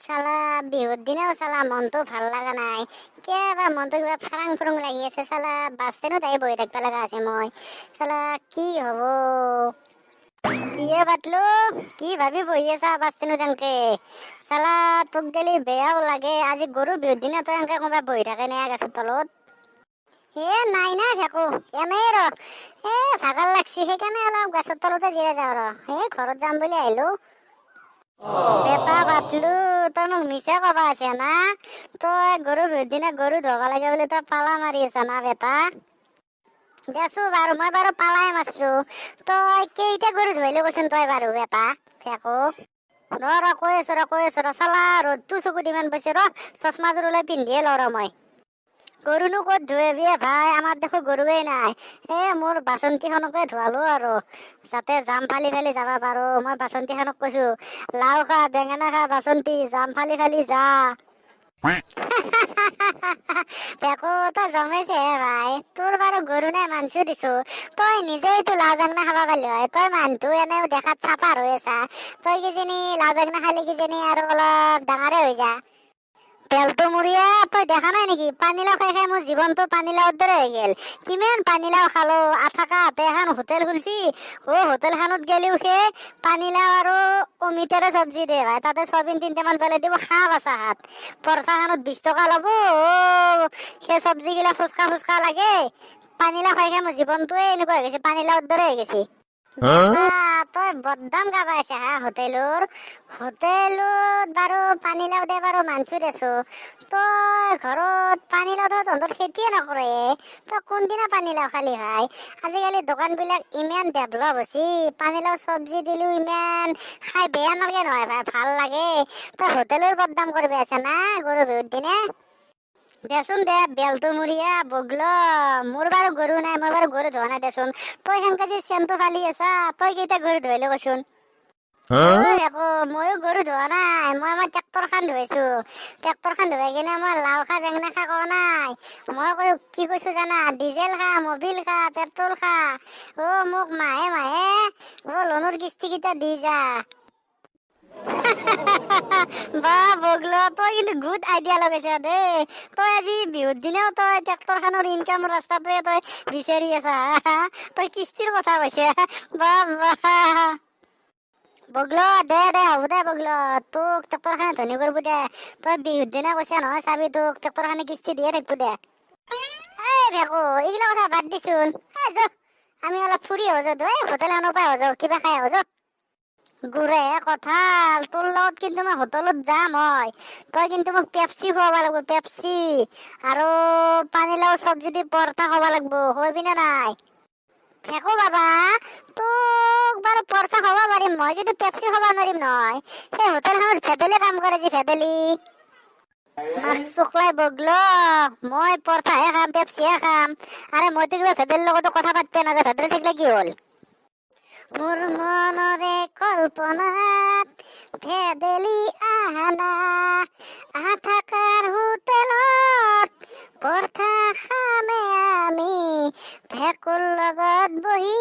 চালা বিহুৰ দিনেও চালা মনটো ভাল লাগা নাই। কিবা মনটো কিবা ফাৰাং ফুৰুং লাগি আছে। চালা বাছ ষ্টেণ্ডত আহি বহি থাকিব লগা আছে মই। চালা কি হব? কিয়ে বাটলো? কি ভাবি বহি আছা বাছ ষ্টেণ্ডত এনেকে? চালা তোক গেলি বেয়াও লাগে। আজি গৰু বিহুৰ দিনা তই এনেকে কোনোবা বহি থাকে নে গছৰ তলত? নাই না ভেকো এনেই ৰ। ভাগৰ লাগছি সেইকাৰণে অলপ গছৰ তলতে জিৰাই যাওঁ ৰ। ঘৰত যাম বুলি আহিলো। বেটা বাটলো, তই মোক মিছা কবা আছে না? তই গৰু বিহুৰ দিনা গৰু ধোবা লাগে বুলি তই পালা মাৰি আছা না বেটা? দেছো বাৰু মই বাৰু পালাই মাৰছো। তই কেইটা গৰু ধুৱাইলে কৈছোন তই বাৰু বেটা ফেকো? ৰ চালা ৰ'দটো চকুত ইমান পাইছে ৰ। চশমাযোৰ ওলাই পিন্ধিয়ে লওঁ ৰ মই। গৰুনো ক'ত ধুৱাবি ভাই, আমাৰ দেখো গৰুৱে নাই। মোৰ বাচন্তিখনকে ধুৱালো আৰু যাতে জাম ফালি ফালি যাবা পাৰো। মই বাচন্তিখনক কৈছো, লাও খা বেঙেনা খা বাচন্তি, জাম ফালি ফালি যা। পেকো তই জমেছে হে ভাই। তোৰ বাৰু গৰু নাই মানছো দিছো, তই নিজেই তো লাও বেঙেনা খাবা পাৰলি হয়। তই মানুহটো এনেও দেখাত চাপাৰ হৈ আছা। তই কিজানি লাও বেঙেনা খালি কিজানি আৰু অলপ ডাঙৰে হৈ যা। তেলটো মুৰিয়া তই দেখা নাই নেকি? পানীলাও খাই খাই মোৰ জীৱনটো পানীলাওৰ দৰে হৈ গেল। কিমান পানীলাও খালো। আথাকা হাতে এখন হোটেল খুলছি। হোটেলখনত গেলিও সেই পানীলাও আৰু অমিতাৰে চব্জি দিয়ে ভাই। তাতে চয়াবিন 3টামান পেলাই দিব, খা বাচা হাত। পৰঠাখনত 20 টকা ল'ব। সেই চব্জি গিলা ফুচকা ফুচকা লাগে। পানীলাও খাই খাই মোৰ জীৱনটোৱে এনেকুৱা হৈ গৈছে, পানীলাওৰ দৰে হৈ গৈছে। তই বদনাম গাবা আছে হা হোটেলত বাৰু পানীলাও দে বাৰু মানছো দেছো। তই ঘৰত পানীলাও তহঁতৰ খেতিয়ে নকৰে। তই কোনদিনা পানীলাও খালি ভাই? আজিকালি দোকান বিলাক ইমান ডেভলপ হৈছে, পানীলাও চব্জি দিলেও ইমান খাই বেয়া নালাগে নহয় ভাই, ভাল লাগে। তই হোটেলৰ বদনাম কৰিব আছে না গৰু বিহুৰ দিনা? দেচোন দে বেলটো মুৰিয়া বগল। মোৰ বাৰু গৰু নাই, মই বাৰু গৰু ধোৱা নাই দেচোন। তই সেনকে যে চেনটো ফালি আছা, তই কেইটা গৰু ধুৱাইলে কচোন? আকৌ ময়ো গৰু ধোৱা নাই, মই আমাৰ ট্ৰেক্টৰ খান ধুৱাইছো। ট্ৰেক্টৰ খান ধুৱাই কিনে মই লাও খা বেঙেনা খা কোৱা নাই। মই কি কৈছো জানা? ডিজেল খা, মবিল খা, পেট্ৰল খা। মোক মাহে মাহে লোনৰ কিস্তি কেইটা দি যা। বা বগলো, তই কিন্তু গুড আইডিয়া লগাইছা দেই। তই আজি বিহুৰ দিনাও তই ট্ৰেক্টৰ খানৰ ইনকাম ৰাস্তাটোৱে তই বিচাৰি আছা। তই কিস্তিৰ কথা কৈছা। বাহ বগলো, দে হ'ব দে বগলো, তোক ট্ৰেক্টৰ খানে ধনী কৰিব দে। তই বিহুৰ দিনা কৈছা নহয় চাবি তোক ট্ৰেক্টৰ খানে কিস্তি দিয়ে থাকিব দে। ভেকো এইগিলা কথা বাদ দিছোন। আমি অলপ ফুৰি আহো যা। হোটেল খানৰ পৰা আহো যা, কিবা খাই আহো যা। গুৰেহে কঁঠাল, তোৰ লগত কিন্তু মই হোটেলত যাম হয়। তই কিন্তু মোক পেপচি খুৱাব লাগিব, পেপচি। আৰু পানীলাও চব্জি দি পৰঠা খাব লাগিব, হবি নে নাই? ফেকো বাবা, তোক বাৰু পৰঠা খাব পাৰিম মই, কিন্তু পেপচি খাব নোৱাৰিম নহয়। সেই হোটেলখনত ভেদেলি কাম কৰে যে ভেদেলি। মাক চোকলাই বগলো, মই পৰঠাহে খাম, পেপচিহে খাম। আৰে মইতো কিবা ভেদেলিৰ লগতো কথা পাতিব নাযায়, ভেদেলি থাকিলে কি হ'ল? মোৰ মনৰে কল্পনাত ভেদেলি আহানা, আঠাকাৰ হোটেলত পৰঠা খামে আমি। ভেকুৰ লগত বহি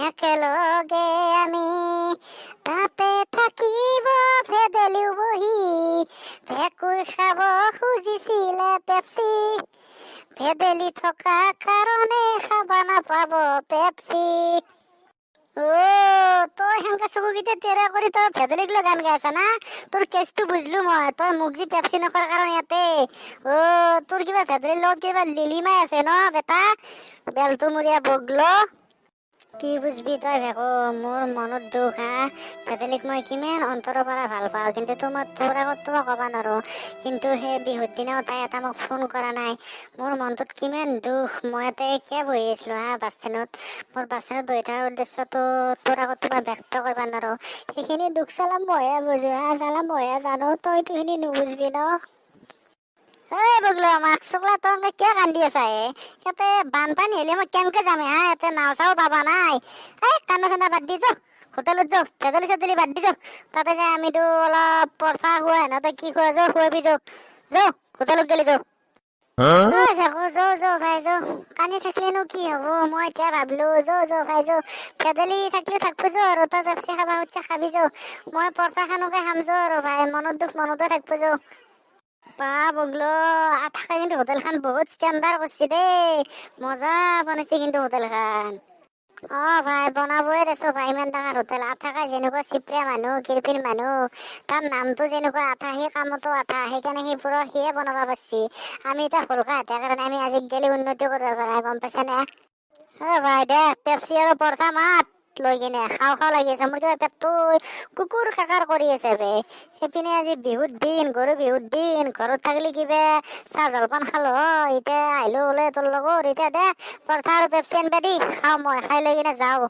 একেলগে আমি, তাতে থাকিব ভেদেলিও বহি। ভেকুৰ খাব খুজিছিলে পেপচি, ভেদেলি থকা কাৰণে খাব নাপাব পেপচি। তই সেনকে চকুকেইটা তেৰা কৰি তই ভেদেলিক লৈ গান গাই আছা না? তোৰ কেছটো বুজলো মই। তই মোক যি পেপচি নকৰাৰ কাৰণে ইয়াতে তোৰ কিবা ভেদেলিৰ লগত কিবা লিলিমাই আছে ন বেটা? বেলটো মুৰিয়া বগলো, কি বুজবি তই ভেকো? মোৰ মনত দুখ হা। ভেদেলিক মই কিমান অন্তৰৰ পৰা ভাল পাওঁ, কিন্তু তোৰ আগত মই ক'ব নোৱাৰো। কিন্তু সেই বিহুৰ দিনাও তাই এটা মোক ফোন কৰা নাই। মোৰ মনটোত কিমান দুখ। মই ইয়াতে কিয় বহি আছিলো হা বাছ ষ্টেণ্ডত। মোৰ বাছ ষ্টেণ্ডত বহি থকাৰ উদ্দেশ্যটো তোৰ আগত মই ব্যক্ত কৰিব নোৱাৰো। সেইখিনি দুখ চালা মইহে বুজো হা, চালা মইহে জানো, তইতো সেইখিনি নুবুজবি ন। বগলো, মাক চকলা তই কিয় কান্দি আছা ইয়াতে বানপানী হলে মই কেনেকে যাম হা? ইয়াতে নাও চাও পাবা নাই। কান্দা চান্দা বাদ দি যাও, হোটেলত যাও, ভেদেলি চেদেলি বাদ দি যাও। তাতে যাই আমিতো অলপ পৰঠা খুৱাই ন, তই কি খোৱা যাও খুৱাবি যাও। যাও হোটেলত গেলি যাও। ভেকু যো ভাই যো, কানি থাকলেনো কি হব, মই এতিয়া ভাবলো যো ভাই যো, ভেদেলি থাকলে থাকবো যো, আৰু তই পেপচি খাবা হচ্ছে খাবি যো, মই পৰঠা খানোকে খাম যো, আৰু ভাই মনত দুখ মনতে থাকবো যো। বা বগলো, আঠাকে কিন্তু হোটেলখন বহুত ষ্টেণ্ডাৰ্ড করছি দেই, মজা বনাইছে কিন্তু হোটেলখন। ভাই বনাবই দেছো ভাই, ইমান ডাঙৰ হোটেল, আঠাকা যেনেকুৱা চিপৰা মানুহ কিৰপিৰ মানুহ, তাৰ নামটো যেনেকুৱা আঠা, সেই কামতো আঠা, সেইকাৰণে সিয়ে বনাব পাৰছি। আমি এতিয়া সৰুকা হাতে কাৰণে আমি আজি গেলি উন্নতি কৰিব পৰা গম পাইছা নে? ভাই দে পেপচি আৰু পৰঠা মাত লৈ কিনে খাওঁ লাগি আছে, মোৰ কিবা পেটটো কুকুৰ কাকাৰ কৰি আছে বে। সেইপিনে আজি বিহুৰ দিন, গৰু বিহুৰ দিন, ঘৰত থাকিলে কিবা চাহ জলপান খালো হয়, এতিয়া আহিলো ওলাই তোৰ লগত, এতিয়া দে পৰঠা আৰু পেপচি আনবা দি খাওঁ, মই খাই লৈ কিনে যাওঁ।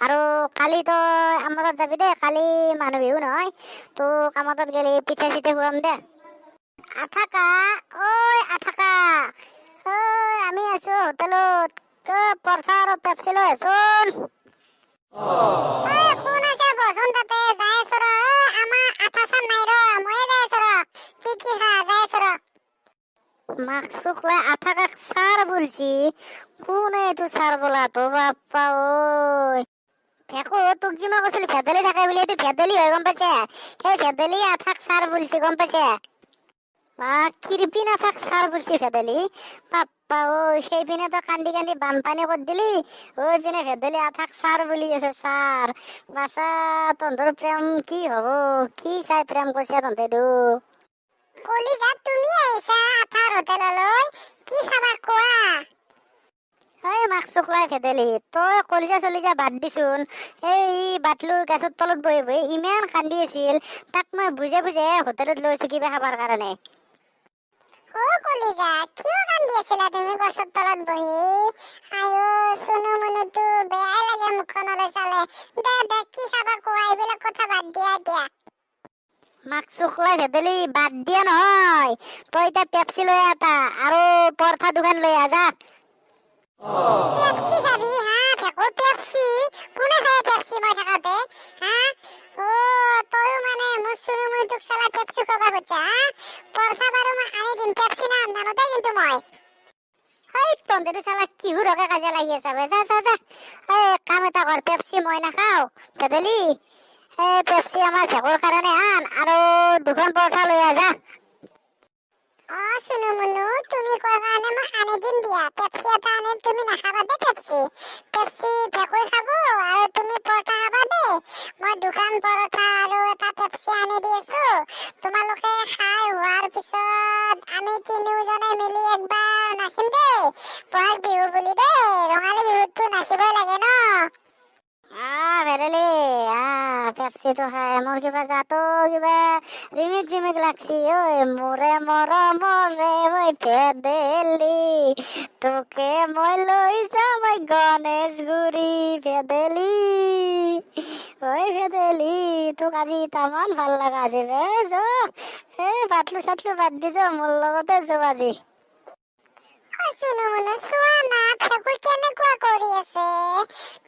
আৰু কালি তই আমাৰ তাত যাবি দে, কালি মানুহ বিহু নহয়, তো কামৰ তাত গেলি পিঠা চিঠা খুৱাম দে। আঠাকা, আঠাকা, আমি আছো হোটেলত, পৰঠা আৰু পেপচি লৈ আছোন। কোন আছে বচোন তাতে, যাই আছো ৰ, আমাৰ আঠা চান নাই ৰ, ময়ে যাই আছো ৰ, কি খা যাই আছো ৰ। মাকসুক লাই আঠাকাক সার বলছি, কোন এইটো সার বলা তো বাপ্পা ওই। দেখো তোক যে মই কৈছিলো ভেদেলি থাকে বুলি, এইটো ভেদেলি হয় গম পাইছে, সেই ভেদেলি আঠাক সার বলছি গম পাইছে। বা কিরপি না থাক সার বলছি ভেদেলি, বাপ্পা ওই সেই পিনে তো কান্দি কান্দি বানপানী করে দিলি, ওই পিনে ভেদেলি আঠাক সার বলি আছে সার। বাসা তন্ধর প্রেম কি হব, কি চাই প্রেম করছে তন্ধে দু। কলিজা তুমি আহিছা আঠাৰ হোটেললৈ, কি খাবা কোৱা? মাকচুক লাই ভেদেলি, তই কলিজা চলিজা বাদ দিছোন, এই বাটলু গাছৰ তলত বহি বহি ইমান কান্দি আছিল, তাক মই বুজে বুজে হোটেলত লৈছো কিবা খাবার কাৰণে। কলিজা কিয় কান্দি আছিলা তুমি গছৰ তলত বহি? আয়ো শুনো মনুতো বেয়াই লাগে মুখখনলৈ চালে, দে কি খাবা কোৱা, এইবিলাক কথা বাদ দিয়া। মাকচুক লাই ভেদেলি বাদ দিয়া নহয়, তই এতিয়া পেপচি লৈ আটা আৰু পৰঠা দোকান লৈ আজা। পেপসি খাবি হা ভেকো, পেপসি কোনে খায় পেপসি মই থাকাতে হা? তয়ো মানে মোৰ চুৰু মুৰি তোক চালা পেপসি খাবা খুজছা হা? পৰঠা বাৰু মই আনি দিম, পেপসি নানো দেই কিন্তু মই। তন্দেটো চালা কিহুৰকে কাজিয়া লাগি আছে বে, যা কাম এটা কৰ, পেপসি মই নাখাওঁ ভেদেলি, পেপসি আমাৰ ভেকৰ কাৰণে আন আৰু দুখন পৰঠা লৈ আজা। শুনো মুনু, তুমি কোৱা কাৰণে মই আনি দিম দিয়া, পেপসি এটা আনি তুমি নাখাবা দে পেপসি ভেকুই খাব আৰু তুমি পৰঠা খাবা দে, মই দুখন পৰঠা আৰু এটা পেপসি আনি দি আছো, তোমালোকে খাই হোৱাৰ পিছত আমি তিনিওজনে মিলি একবাৰ নাচিম দেই, বহাগ বিহু বুলি দেই, ৰঙালী বিহুতটো নাচিবই লাগে ন। ভেদেলি পেপসি তো খাই মোৰ কিবা গাতো কিবা ৰিমিক লাগছি, ঐ মোৰে মৰমৰে ঐ ভেদেলি, তোকে মই লৈ যাম গণেশগুৰি ভেদেলি, ঐ ভেদেলি তোক আজি তামান ভাল লগা আছে বে, বাটলু চাটলু বাদ দি যা, মোৰ লগতে যোৱা আজি। শুনো মুনু চোৱা না ভেকু কেনেকুৱা কৰি আছে,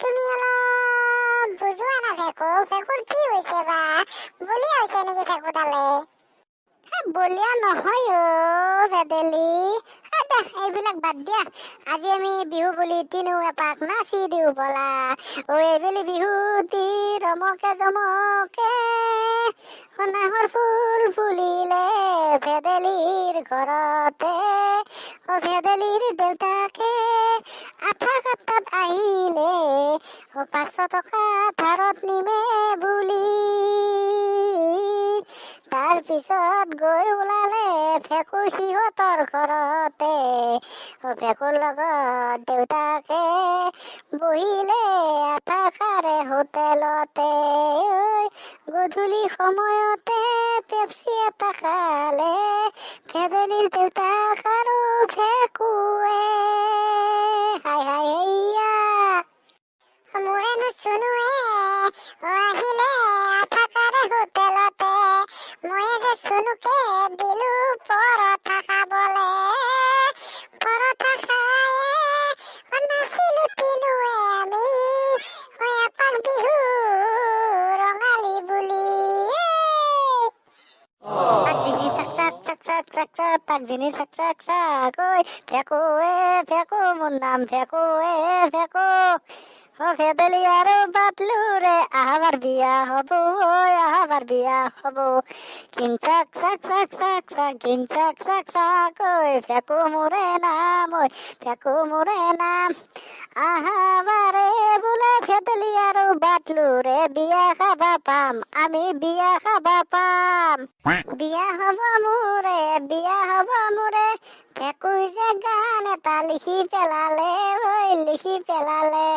তুমি অলপ বুজোৱা না ভেকুৰ কি হৈছে বা, বলিয়া হৈছে নেকি ভেকুদালে? বলিয়া নহয় ভেদেলি, এইবিলাক বাদ দিয়া, আজি আমি বিহু বুলি তিনিও এপাক নাচি দিওঁ বলা, এইবেলি বিহুতি ৰমকে জমকে, নাহৰ ফুল ফুলিলে ভেদেলিৰ ঘৰতে, ভেদেলিৰ দেউতাকে আঠা কাটাত আহিলে, 500 টকা ধাৰত নিমে বুলি, তাৰ পিছত গৈ ওলালে ভেকু সিহঁতৰ ঘৰতে, ভেকুৰ লগত দেউতাকে বহিলে আঠা খাৰে হোটেলতে, গধূলি সময়তে পেপচি এটা খালে ভেদেলিৰ দেউতাক আৰু ভেকুৱে, হাই হেইয়া মোৰেনো চুনুৱে আহিলে আঠা খাৰে হোটেলতে, মই যে চুনুকে দিলো পৰঠা খাবলে, পৰঠা খায়ে নাচিলো তিনুৱে আমি, এপাক বিহু ৰঙালী বুলি। চাক চাক চাক তাক জিনি চাক চাক চাক ঐ ফেকো ফেকো মোৰ নাম ফেকো ফেকো ও ফেদেলি আৰু বাটলু ৰে আহাবাৰ বিয়া হব আহাবাৰ বিয়া হব কিন চাক চাক চাক চাক চাক কিন চাক চাক চাক ঐ ফেকো মোৰে নাম ঐ ফেকো মোৰে নাম আহাবাৰে বোলে ফেদেলি আৰু বাটলু ৰে বিয়া খাবা পাম আমি বিয়া খাবা পাম বিয়া হব মোৰে বিয়া হব মোৰে ফেকুই যে গান এটা লিখি পেলালে ঐ লিখি পেলালে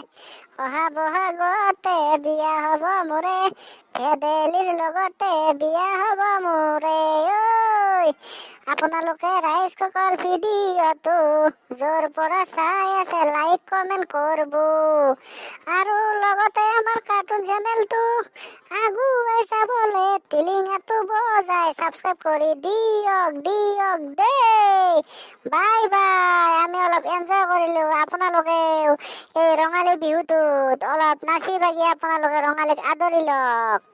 অহা বহাগতে বিয়া হব মোৰে ফেদেলিৰ লগতে বিয়া হব মোৰে ঐ আপোনালোকে ৰাইজ কুকৰ ভিডিঅ'টো য'ৰ পৰা চাই আছে লাইক কমেণ্ট কৰিব আৰু লগতে আমাৰ কাৰ্টুন চেনেলটো আগুৱাই যাবলৈ টিলিঙাটো বজাই ছাবস্ক্ৰাইব কৰি দিয়ক দিয়ক দেই বাই বাই আমি অলপ এনজয় কৰিলোঁ আপোনালোকে এই ৰঙালী বিহুটোত অলপ নাচি বাগি আপোনালোকে ৰঙালীক আদৰি লওক